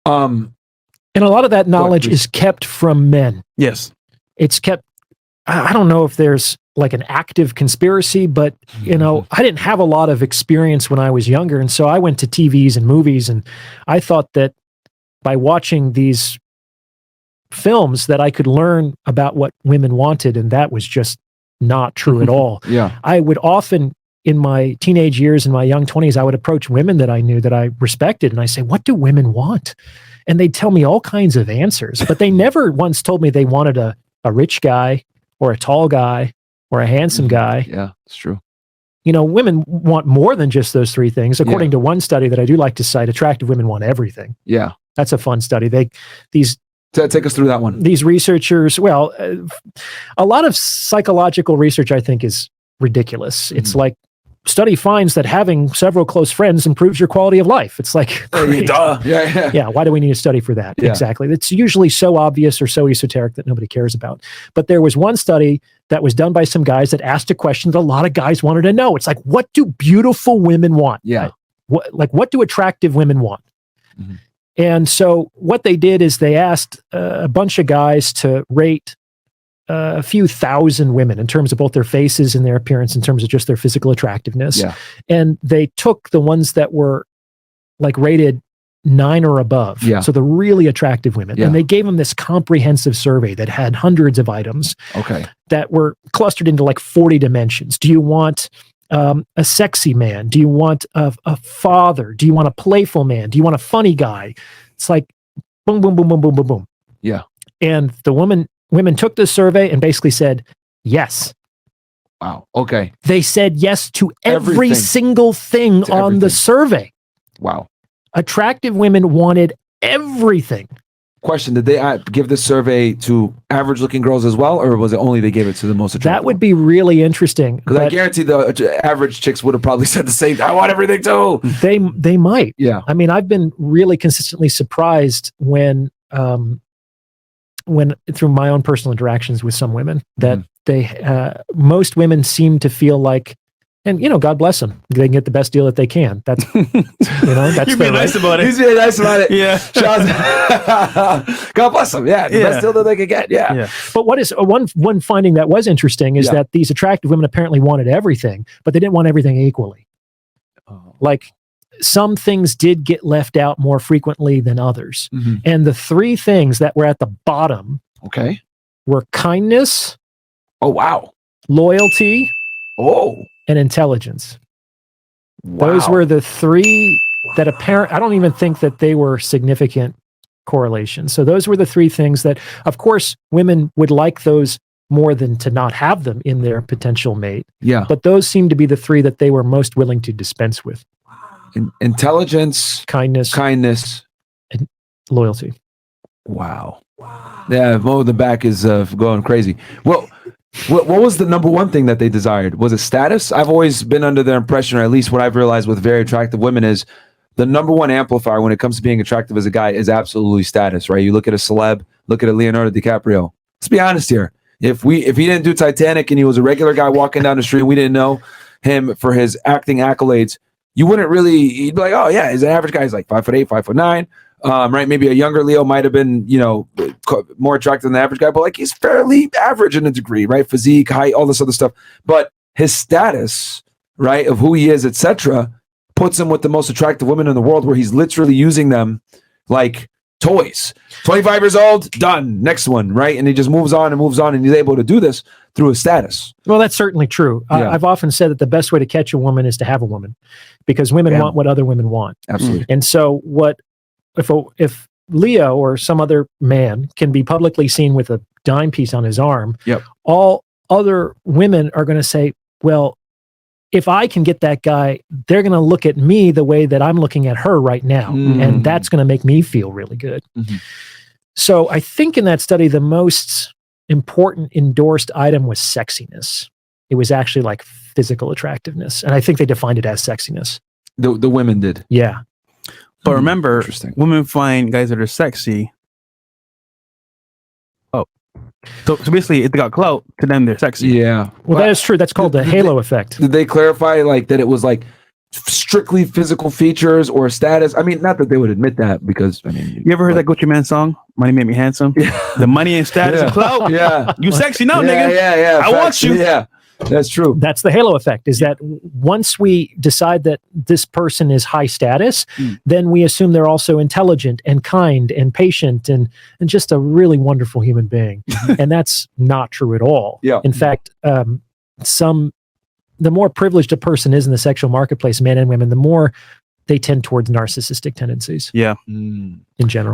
And a lot of that knowledge is kept from men. Yes. It's kept, I don't know if there's like an active conspiracy, but you know, I didn't have a lot of experience when I was younger. And so I went to TVs and movies, and I thought that by watching these films that I could learn about what women wanted. And that was just not true at all. Yeah. I would often, in my teenage years, in my young 20s, I would approach women that I knew that I respected. And I say, what do women want? And they'd tell me all kinds of answers, but they never once told me they wanted a rich guy or a tall guy or a handsome guy. Yeah, it's true. You know, women want more than just those three things. According to one study that I do like to cite, attractive women want everything. Yeah. That's a fun study. Take us through that one. These researchers, well, a lot of psychological research, I think, is ridiculous. It's like, study finds that having several close friends improves your quality of life. It's like, duh. Yeah. Yeah, why do we need a study for that? Yeah. Exactly. It's usually so obvious or so esoteric that nobody cares about. But there was one study that was done by some guys that asked a question that a lot of guys wanted to know. It's like, what do beautiful women want? Yeah. What do attractive women want? Mm-hmm. And so what they did is they asked a bunch of guys to rate a few thousand women in terms of both their faces and their appearance, in terms of just their physical attractiveness. Yeah. And they took the ones that were like rated 9 or above. Yeah. So the really attractive women. Yeah. And they gave them this comprehensive survey that had hundreds of items that were clustered into like 40 dimensions. Do you want a sexy man? Do you want a father? Do you want a playful man? Do you want a funny guy? It's like boom, boom, boom, boom, boom, boom, boom. Yeah. And the women took this survey and basically said yes. Wow. Okay. They said yes to every Everything. single thing on the survey. Wow. Attractive women wanted everything. Question: did they give this survey to average-looking girls as well, or was it only they gave it to the most attractive? That would be really interesting. Because I guarantee the average chicks would have probably said the same. I want everything too. They might. Yeah. I mean, I've been really consistently surprised when through my own personal interactions with some women that most women seem to feel like, and you know, God bless them, they can get the best deal that they can. That's that's you're being nice about it. He's being nice about it. Yeah. God bless them. Yeah, the best deal that they could get. Yeah. But what is one finding that was interesting is that these attractive women apparently wanted everything, but they didn't want everything equally. Like some things did get left out more frequently than others. Mm-hmm. And the three things that were at the bottom were kindness. Oh, wow. Loyalty. Oh. And intelligence. Wow. Those were the three that I don't even think that they were significant correlations. So those were the three things that, of course, women would like those more than to not have them in their potential mate. Yeah. But those seem to be the three that they were most willing to dispense with. Intelligence, kindness, and loyalty. Wow. Yeah, Mo in the back is going crazy. Well, what was the number one thing that they desired? Was it status? I've always been under their impression, or at least what I've realized with very attractive women is the number one amplifier when it comes to being attractive as a guy is absolutely status, right? You look at a celeb, look at a Leonardo DiCaprio. Let's be honest here. If he didn't do Titanic and he was a regular guy walking down the street and we didn't know him for his acting accolades, you wouldn't really, you'd be like, oh yeah, he's an average guy. He's like 5'8", 5'9". Right? Maybe a younger Leo might have been, more attractive than the average guy, but like he's fairly average in a degree, right? Physique, height, all this other stuff. But his status, right, of who he is, etc., puts him with the most attractive women in the world, where he's literally using them like toys. 25 years old, done. Next one, right? And he just moves on, and he's able to do this through his status. Well, that's certainly true. I've often said that the best way to catch a woman is to have a woman, because women want what other women want. Absolutely. And so if Leo or some other man can be publicly seen with a dime piece on his arm, all other women are going to say, well, if I can get that guy, they're going to look at me the way that I'm looking at her right now. And that's going to make me feel really good. Mm-hmm. So I think in that study, the most important endorsed item was sexiness. It was actually like physical attractiveness. And I think they defined it as sexiness. The women did. Yeah. But remember, women find guys that are sexy. Oh. So basically, if they got clout, to them, they're sexy. Yeah. Well, that is true. That's called the halo effect. Did they clarify like that it was like strictly physical features or status. I mean, not that they would admit that, because I mean, you ever heard that Gucci Man song? Money made me handsome. The money and status and clout. Yeah, you sexy now, nigga. Yeah. I want you. Yeah, that's true. That's the halo effect, is that once we decide that this person is high status, then we assume they're also intelligent and kind and patient and just a really wonderful human being. And that's not true at all. Yeah. In fact, the more privileged a person is in the sexual marketplace, men and women, the more they tend towards narcissistic tendencies. Yeah. In general.